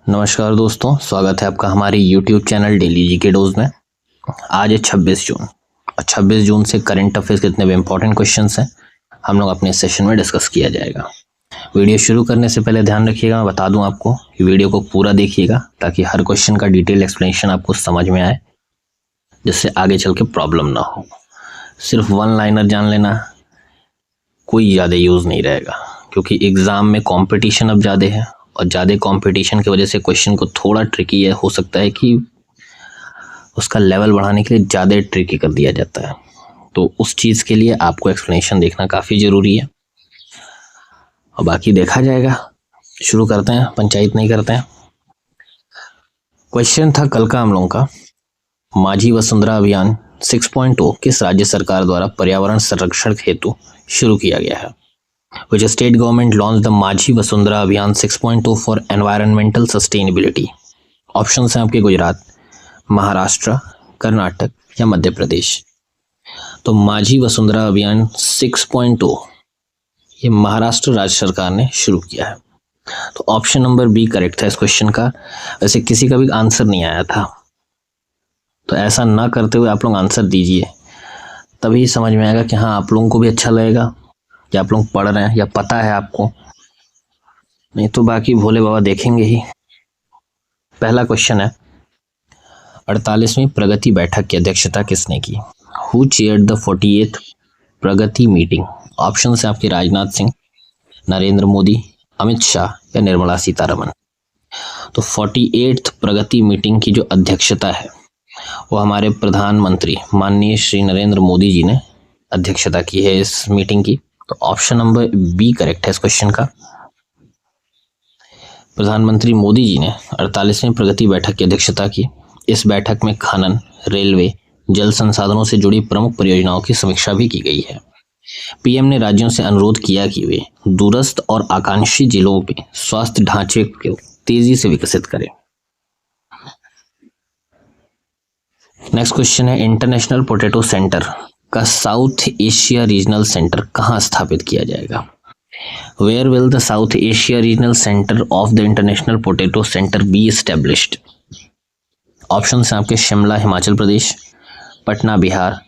नमस्कार दोस्तों, स्वागत है आपका हमारे YouTube channel daily GK dose में। आज है 26 जून और 26 जून से करंट अफेयर्स कितने भी इंपॉर्टेंट क्वेश्चंस हैं हम लोग अपने सेशन में डिस्कस किया जाएगा। वीडियो शुरू करने से पहले ध्यान रखिएगा, मैं बता दूं आपको कि वीडियो को पूरा देखिएगा ताकि हर क्वेश्चन का डिटेल एक्सप्लेनेशन आपको समझ में आए, जिससे आगे चल के प्रॉब्लम ना हो। सिर्फ वन लाइनर जान लेना कोई ज़्यादा यूज़ नहीं रहेगा, क्योंकि एग्ज़ाम में कॉम्पिटिशन अब ज़्यादा है और ज़्यादा कंपटीशन की वजह से क्वेश्चन को थोड़ा ट्रिकी हो सकता है कि उसका लेवल बढ़ाने के लिए ज़्यादा ट्रिकी कर दिया जाता है। तो उस चीज़ के लिए आपको एक्सप्लेनेशन देखना काफ़ी ज़रूरी है और बाकी देखा जाएगा। शुरू करते हैं, पंचायत नहीं करते हैं। क्वेश्चन था कल का हम लोगों का, माझी वसुंधरा अभियान 6.0 किस राज्य सरकार द्वारा पर्यावरण संरक्षण हेतु शुरू किया गया है? Which state government launched the माझी वसुंधरा अभियान 6.0 for environmental sustainability? ऑप्शंस हैं आपके गुजरात, महाराष्ट्र, कर्नाटक या मध्य प्रदेश। तो माझी वसुंधरा अभियान 6.0 ये महाराष्ट्र राज्य सरकार ने शुरू किया है। तो ऑप्शन नंबर बी करेक्ट है इस क्वेश्चन का। वैसे किसी का भी आंसर नहीं आया था, तो ऐसा ना करते हुए आप लोग आंसर दीजिए, तभी समझ में आएगा कि हाँ आप लोगों को भी अच्छा लगेगा कि आप लोग पढ़ रहे हैं या पता है आपको, नहीं तो बाकी भोले बाबा देखेंगे ही। पहला क्वेश्चन है, 48वीं प्रगति बैठक की अध्यक्षता किसने की? Who chaired the 48th Pragati meeting? Option है आपके राजनाथ सिंह, नरेंद्र मोदी, अमित शाह या निर्मला सीतारमन। तो 48th प्रगति मीटिंग की जो अध्यक्षता है वो हमारे प्रधानमंत्री माननीय श्री नरेंद्र मोदी जी ने अध्यक्षता की है इस मीटिंग की। तो ऑप्शन नंबर बी करेक्ट है इस क्वेश्चन का। प्रधानमंत्री मोदी जी ने 48वीं प्रगति बैठक की अध्यक्षता की। इस बैठक में खनन, रेलवे, जल संसाधनों से जुड़ी प्रमुख परियोजनाओं की समीक्षा भी की गई है। पीएम ने राज्यों से अनुरोध किया कि वे दूरस्थ और आकांक्षी जिलों में स्वास्थ्य ढांचे को तेजी से विकसित करें। नेक्स्ट क्वेश्चन है, इंटरनेशनल पोटैटो सेंटर का साउथ एशिया रीजनल सेंटर कहाँ स्थापित किया जाएगा? Where will the South Asia regional centre of the international potato centre be established? Option हैं आपके शिमला हिमाचल प्रदेश, पटना बिहार,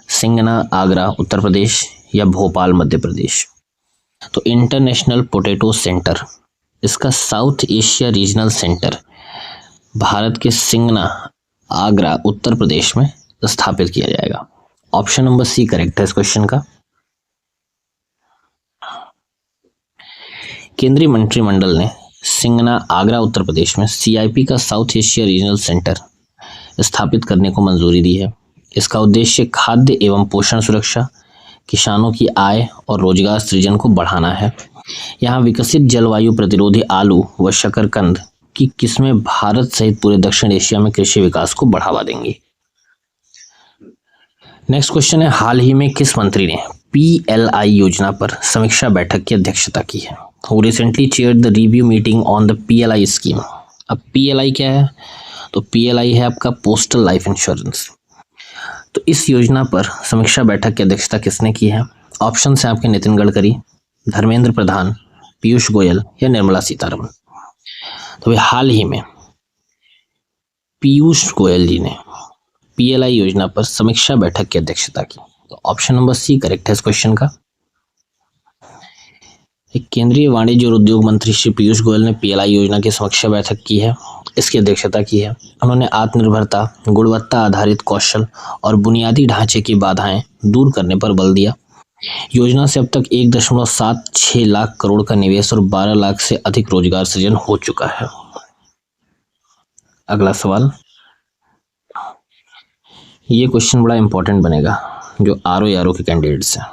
सिंगना आगरा उत्तर प्रदेश या भोपाल मध्य प्रदेश। तो इंटरनेशनल पोटैटो सेंटर, इसका south Asia regional centre Bharat के सिंगना आगरा उत्तर प्रदेश में स्थापित किया जाएगा। ऑप्शन नंबर सी करेक्ट है इस क्वेश्चन का। केंद्रीय मंत्रिमंडल ने सिंगना आगरा उत्तर प्रदेश में सीआईपी का साउथ एशिया रीजनल सेंटर स्थापित करने को मंजूरी दी है। इसका उद्देश्य खाद्य एवं पोषण सुरक्षा, किसानों की आय और रोजगार सृजन को बढ़ाना है। यहाँ विकसित जलवायु प्रतिरोधी आलू व शकरकंद की किस्में भारत सहित पूरे दक्षिण एशिया में कृषि विकास को बढ़ावा देंगी। नेक्स्ट क्वेश्चन है, हाल ही में किस मंत्री ने पीएलआई योजना पर समीक्षा बैठक की अध्यक्षता की है? Who recently chaired the review meeting on the PLI scheme? अब पीएलआई क्या है? तो पीएलआई है आपका पोस्टल लाइफ इंश्योरेंस। तो इस योजना पर समीक्षा बैठक की अध्यक्षता किसने की है? ऑप्शन है आपके नितिन गडकरी, धर्मेंद्र प्रधान, पीयूष गोयल या निर्मला सीतारमन। तो हाल ही में पीयूष गोयल जी ने पीएलआई योजना पर समीक्षा बैठक की अध्यक्षता की। तो ऑप्शन नंबर सी करेक्ट है इस क्वेश्चन का। एक केंद्रीय वाणिज्य और उद्योग मंत्री श्री पीयूष गोयल ने पीएलआई योजना की समीक्षा बैठक की है, इसकी अध्यक्षता की है। उन्होंने आत्मनिर्भरता, गुणवत्ता आधारित कौशल और बुनियादी ढांचे की बाधाएं दूर करने पर बल दिया। योजना से अब तक 1.76 लाख करोड़ का निवेश और 12 लाख से अधिक रोजगार सृजन हो चुका है। अगला सवाल, ये क्वेश्चन बड़ा इंपॉर्टेंट बनेगा जो आरओ के कैंडिडेट्स हैं।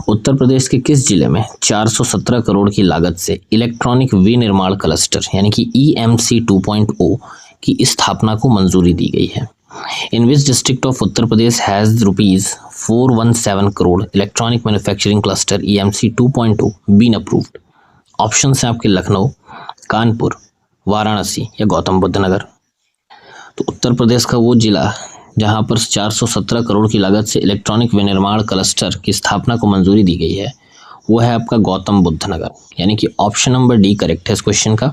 उत्तर प्रदेश के किस जिले में 417 करोड़ की लागत से इलेक्ट्रॉनिक विनिर्माण क्लस्टर यानी कि EMC 2.0 की स्थापना को मंजूरी दी गई है? In which district of Uttar Pradesh has ₹417 crore electronic manufacturing cluster EMC 2.0 been approved? Option है आपके लखनऊ, कानपुर, वाराणसी या गौतम बुद्ध नगर। तो उत्तर प्रदेश का वो जिला जहां पर 417 करोड़ की लागत से इलेक्ट्रॉनिक विनिर्माण क्लस्टर की स्थापना को मंजूरी दी गई है वो है आपका गौतम बुद्ध नगर, यानी कि ऑप्शन नंबर डी करेक्ट है इस क्वेश्चन का।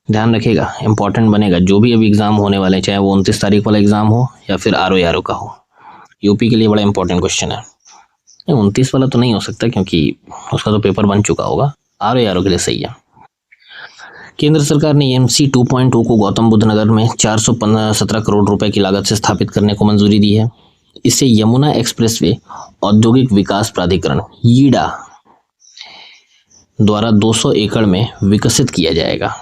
ध्यान रखिएगा, इंपॉर्टेंट बनेगा जो भी अभी एग्जाम होने वाले हैं, चाहे वो 29 तारीख वाला एग्जाम हो या फिर आरओ का हो। यूपी के लिए बड़ा इंपॉर्टेंट क्वेश्चन है। 29 वाला तो नहीं हो सकता क्योंकि उसका तो पेपर बन चुका होगा, आरओ के लिए सही है। केंद्र सरकार ने एमसी 2.0 को गौतम बुद्ध नगर में 417 करोड़ रुपए की लागत से स्थापित करने को मंजूरी दी है। इसे यमुना एक्सप्रेसवे औद्योगिक विकास प्राधिकरण यीडा द्वारा 200 एकड़ में विकसित किया जाएगा।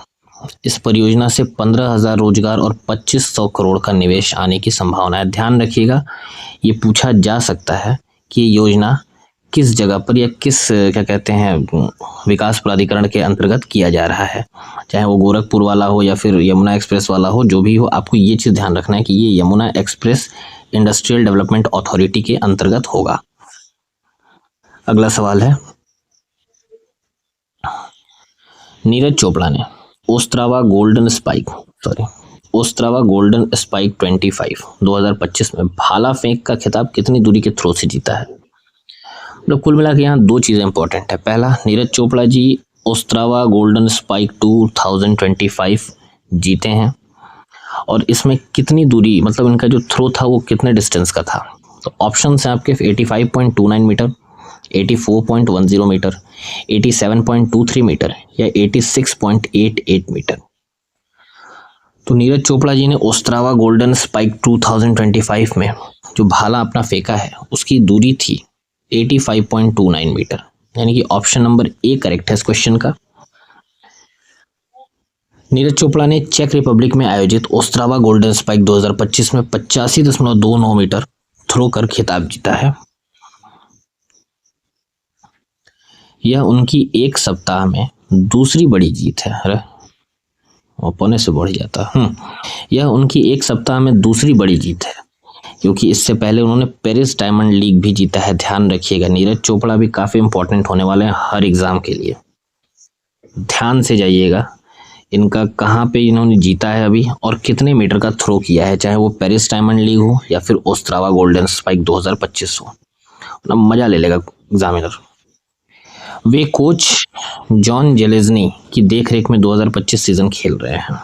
इस परियोजना से 15,000 रोजगार और 2500 करोड़ का निवेश आने की संभावना है। ध्यान रखिएगा, ये पूछा जा सकता है कि ये योजना किस जगह पर या किस क्या कहते हैं विकास प्राधिकरण के अंतर्गत किया जा रहा है, चाहे वो गोरखपुर वाला हो या फिर यमुना एक्सप्रेस वाला हो, जो भी हो आपको ये चीज़ ध्यान रखना है कि ये Yamuna express industrial development authority के अंतर्गत होगा। अगला सवाल है, नीरज चोपड़ा ने ओस्त्रावा गोल्डन स्पाइक 25 2025 में भाला फेंक का खिताब कितनी दूरी के थ्रो से जीता है? मतलब कुल मिला के यहाँ दो चीज़ें इंपॉर्टेंट है। पहला, नीरज चोपड़ा जी ओस्त्रावा गोल्डन स्पाइक 2025 जीते हैं और इसमें कितनी दूरी, मतलब इनका जो थ्रो था वो कितने डिस्टेंस का था। तो ऑप्शन है आपके 85.29 मीटर, 84.10 मीटर, 87.23 मीटर या 86.88 मीटर। तो नीरज चोपड़ा जी ने ओस्त्रावा गोल्डन स्पाइक 2025 में जो भाला अपना फेंका है उसकी दूरी थी 85.29 मीटर, यानी कि ऑप्शन नंबर ए करेक्ट है इस क्वेश्चन का। नीरज चोपड़ा ने चेक रिपब्लिक में आयोजित ओस्त्रावा गोल्डन स्पाइक 2025 में 85.29 मीटर थ्रो कर खिताब जीता है। यह उनकी एक सप्ताह में दूसरी बड़ी जीत है। अरे पौने से बढ़ जाता। यह उनकी एक सप्ताह में दूसरी बड़ी जीत है, क्योंकि इससे पहले उन्होंने पेरिस डायमंड लीग भी जीता है। ध्यान रखिएगा, नीरज चोपड़ा भी काफ़ी इंपॉर्टेंट होने वाले हैं हर एग्ज़ाम के लिए। ध्यान से जाइएगा, इनका कहाँ पे इन्होंने जीता है अभी और कितने मीटर का थ्रो किया है, चाहे वो पेरिस डायमंड लीग हो या फिर ओस्त्रावा गोल्डन स्पाइक 2025 हो, ना मज़ा ले लेगा एग्जामिनर। वे कोच जॉन जेलेज़नी की देखरेख में 2025 सीजन खेल रहे हैं।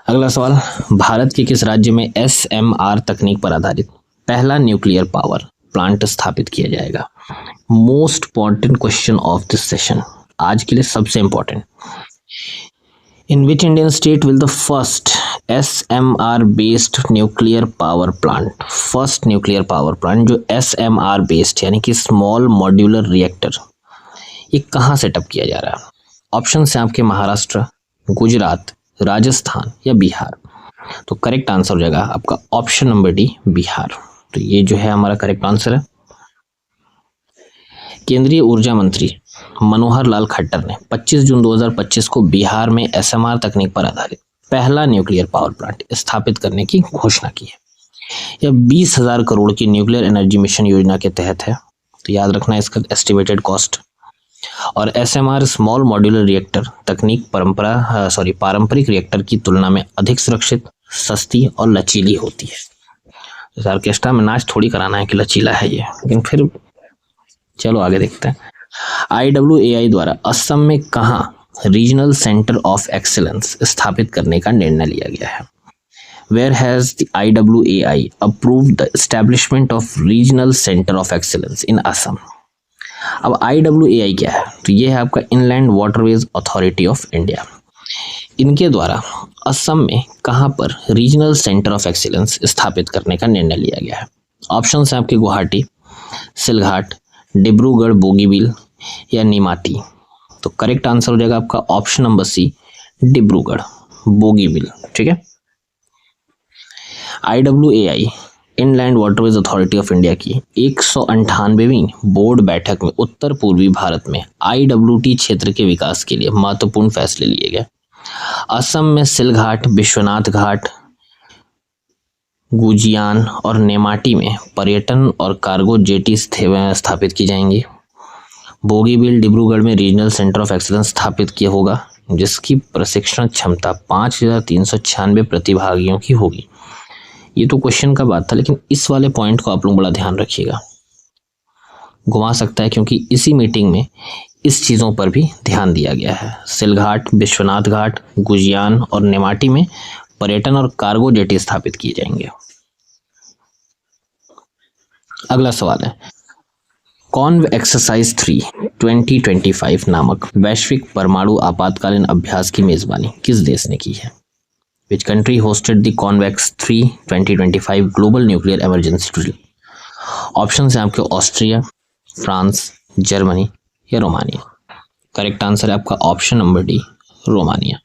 अगला सवाल, भारत के किस राज्य में SMR तकनीक पर आधारित पहला न्यूक्लियर पावर प्लांट स्थापित किया जाएगा? Most important question of this session, आज के लिए सबसे important. In which Indian state will the first SMR based nuclear power plant, first nuclear power plant जो SMR बेस्ड यानी कि स्मॉल मॉड्यूलर रिएक्टर, ये कहाँ सेटअप किया जा रहा है? ऑप्शन है आपके महाराष्ट्र, गुजरात, राजस्थान या बिहार। तो करेक्ट आंसर हो जाएगा आपका ऑप्शन नंबर डी, बिहार। तो ये जो है हमारा करेक्ट आंसर है। केंद्रीय ऊर्जा मंत्री मनोहर लाल खट्टर ने 25 जून 2025 को बिहार में SMR तकनीक पर आधारित पहला न्यूक्लियर पावर प्लांट स्थापित करने की घोषणा की है। यह 20,000 करोड़ की न्यूक्लियर एनर्जी मिशन योजना के तहत है। तो याद रखना है इसका एस्टिमेटेड कॉस्ट। और SMR स्मॉल मॉड्यूलर रिएक्टर तकनीक पारंपरिक रिएक्टर की तुलना में अधिक सुरक्षित, सस्ती और लचीली होती है। ऑर्केस्ट्रा में नाच थोड़ी कराना है कि लचीला है ये, लेकिन फिर चलो आगे देखते हैं। IWAI द्वारा असम में कहाँ रीजनल सेंटर ऑफ एक्सीलेंस स्थापित करने का निर्णय लिया गया है? Where has the IWAI approved the establishment of regional center of excellence in Assam? अब IWAI क्या है? तो ये है आपका inland waterways authority of India. इनके द्वारा असम में कहाँ पर रीजनल सेंटर ऑफ एक्सीलेंस स्थापित करने का निर्णय लिया गया है? ऑप्शन है आपके गुवाहाटी, सिलघाट, डिब्रूगढ़, बोगीबील या निमाती। तो करेक्ट आंसर हो जाएगा आपका option number C, Dibrugarh, Bogibeel. ठीक है। IWAI inland waterways authority of India की 198वीं बोर्ड बैठक में उत्तर पूर्वी भारत में IWT क्षेत्र के विकास के लिए महत्वपूर्ण फैसले लिए गए। असम में सिलघाट, विश्वनाथ घाट, गुजियान और नेमाटी में पर्यटन और कार्गो जेटी स्थापित की जाएंगी। बोगीबील, डिब्रूगढ़ में रीजनल सेंटर ऑफ एक्सीलेंस स्थापित किया होगा, जिसकी प्रशिक्षण क्षमता 5,396 प्रतिभागियों की होगी। ये तो क्वेश्चन का बात था, लेकिन इस वाले पॉइंट को आप लोग बड़ा ध्यान रखिएगा, घुमा सकता है, क्योंकि इसी मीटिंग में इस चीज़ों पर भी ध्यान दिया गया है। सिलघाट, विश्वनाथ घाट, गुजियान और नेमाटी में पर्यटन और कार्गो जेटी स्थापित किए जाएंगे। अगला सवाल है, कॉन्व एक्सरसाइज 3 2025 नामक वैश्विक परमाणु आपातकालीन अभ्यास की मेजबानी किस देश ने की है? Which country hosted the Convex 3 2025 global nuclear emergency drill? Option है आपके ऑस्ट्रिया, फ्रांस, जर्मनी या रोमानिया। करेक्ट आंसर है आपका ऑप्शन नंबर डी, रोमानिया।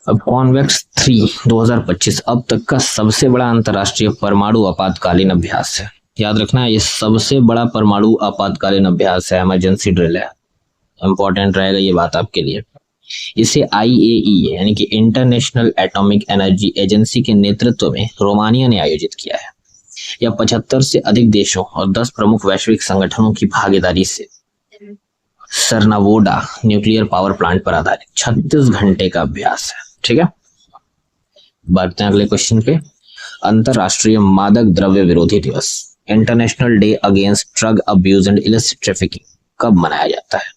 अब कॉन्वेक्स 3 2025 अब तक का सबसे बड़ा अंतर्राष्ट्रीय परमाणु आपातकालीन अभ्यास है। याद रखना है, ये सबसे बड़ा परमाणु आपातकालीन अभ्यास है, इमरजेंसी ड्रिल है। इंपॉर्टेंट रहेगा ये बात आपके लिए। इसे IAEA यानी कि इंटरनेशनल एटॉमिक एनर्जी एजेंसी के नेतृत्व में रोमानिया ने आयोजित किया है। यह 75 से अधिक देशों और 10 प्रमुख वैश्विक संगठनों की भागीदारी से सरनावोडा न्यूक्लियर पावर प्लांट पर आधारित 36 घंटे का अभ्यास है। ठीक है, बढ़ते हैं अगले क्वेश्चन पे। अंतरराष्ट्रीय मादक द्रव्य विरोधी दिवस, international day against drug abuse and illicit trafficking, कब मनाया जाता है?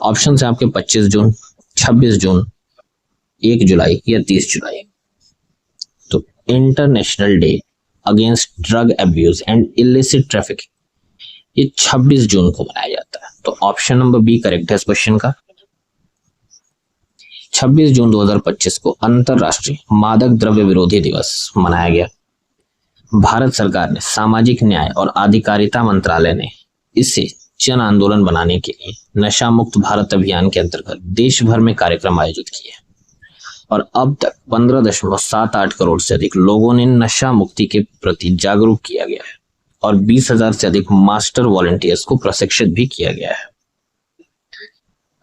ऑप्शन है आपके 25 जून, 26 जून, 1 जुलाई या 30 जुलाई। तो international day against drug abuse and illicit trafficking ये 26 जून को मनाया जाता है। तो ऑप्शन नंबर बी करेक्ट है इस क्वेश्चन का। 26 जून 2025 को अंतरराष्ट्रीय मादक द्रव्य विरोधी दिवस मनाया गया। भारत सरकार ने सामाजिक न्याय और अधिकारिता मंत्रालय ने इसे जन आंदोलन बनाने के लिए नशा मुक्त भारत अभियान के अंतर्गत देश भर में कार्यक्रम आयोजित किए और अब तक 15.78 करोड़ से अधिक लोगों ने नशा मुक्ति के प्रति जागरूक किया गया है और 20,000 से अधिक मास्टर वॉलंटियर्स को प्रशिक्षित भी किया गया है।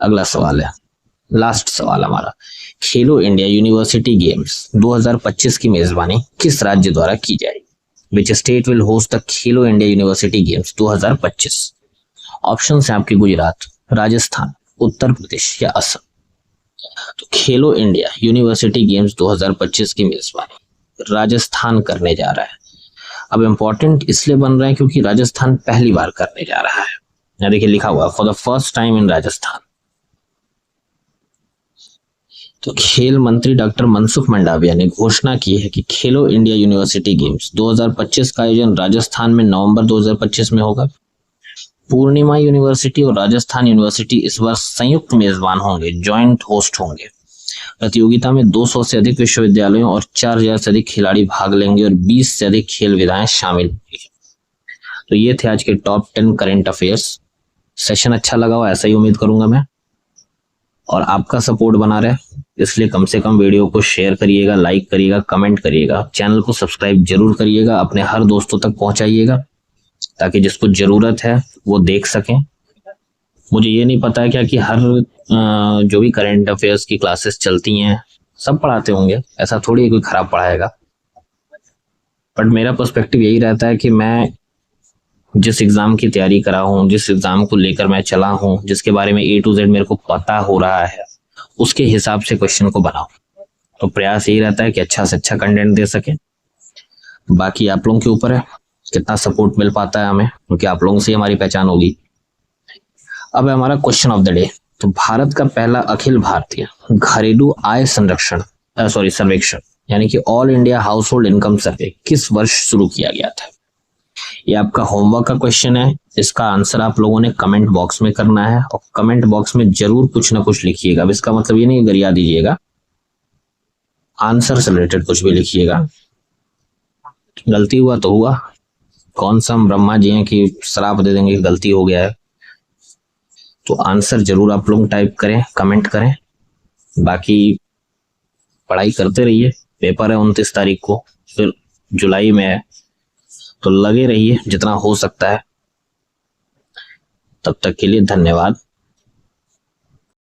अगला सवाल है, लास्ट सवाल हमारा, खेलो इंडिया यूनिवर्सिटी गेम्स 2025 की मेजबानी किस राज्य द्वारा की जाएगी? Which state will host the Khelo India university games 2025? Option है आपके गुजरात, राजस्थान, उत्तर प्रदेश या असम। तो खेलो इंडिया यूनिवर्सिटी गेम्स 2025 की मेजबानी राजस्थान करने जा रहा है। अब इंपॉर्टेंट इसलिए बन रहा है क्योंकि राजस्थान पहली बार करने जा रहा है। यहाँ देखिए लिखा हुआ for the first time in Rajasthan. तो खेल मंत्री डॉक्टर मनसुख मंडाविया ने घोषणा की है कि खेलो इंडिया यूनिवर्सिटी गेम्स 2025 का आयोजन राजस्थान में नवंबर 2025 में होगा। पूर्णिमा यूनिवर्सिटी और राजस्थान यूनिवर्सिटी इस बार संयुक्त मेजबान होंगे, जॉइंट होस्ट होंगे। प्रतियोगिता में 200 से अधिक विश्वविद्यालयों और 4000 से अधिक खिलाड़ी भाग लेंगे और 20 से अधिक खेल विधाएं शामिल होंगी। तो ये थे आज के टॉप 10 करंट अफेयर्स। सेशन अच्छा लगा हो ऐसा ही उम्मीद करूंगा मैं, और आपका सपोर्ट बना रहे इसलिए कम से कम वीडियो को शेयर करिएगा, लाइक करिएगा, कमेंट करिएगा, चैनल को सब्सक्राइब जरूर करिएगा, अपने हर दोस्तों तक पहुंचाइएगा ताकि जिसको जरूरत है वो देख सकें। मुझे ये नहीं पता है क्या कि हर जो भी करंट अफेयर्स की क्लासेस चलती हैं सब पढ़ाते होंगे, ऐसा थोड़ी है कोई खराब पढ़ाएगा। बट मेरा पर्सपेक्टिव यही रहता है कि मैं जिस एग्जाम की तैयारी करा हूँ, जिस एग्जाम को लेकर मैं चला हूँ, जिसके बारे में A to Z मेरे को पता हो रहा है, उसके हिसाब से क्वेश्चन को बनाऊं। तो प्रयास यही रहता है कि अच्छा से अच्छा कंटेंट दे सके। बाकी आप लोगों के ऊपर है कितना सपोर्ट मिल पाता है हमें, क्योंकि आप लोगों से हमारी पहचान होगी। अब है हमारा क्वेश्चन ऑफ द डे। तो भारत का पहला अखिल भारतीय घरेलू आय सर्वेक्षण यानी कि all India household income survey किस वर्ष शुरू किया गया था? ये आपका होमवर्क का क्वेश्चन है। इसका आंसर आप लोगों ने कमेंट बॉक्स में करना है और कमेंट बॉक्स में जरूर कुछ ना कुछ लिखिएगा। अब इसका मतलब ये नहीं गरिया दीजिएगा, आंसर से रिलेटेड कुछ भी लिखिएगा। गलती हुआ तो हुआ, कौन सा हम ब्रह्मा जी हैं कि श्राप दे देंगे गलती हो गया है। तो आंसर जरूर आप लोग टाइप करें, कमेंट करें। बाकी पढ़ाई करते रहिए, पेपर है 29 तारीख को, फिर जुलाई में है, तो लगे रहिए जितना हो सकता है। तब तक के लिए धन्यवाद।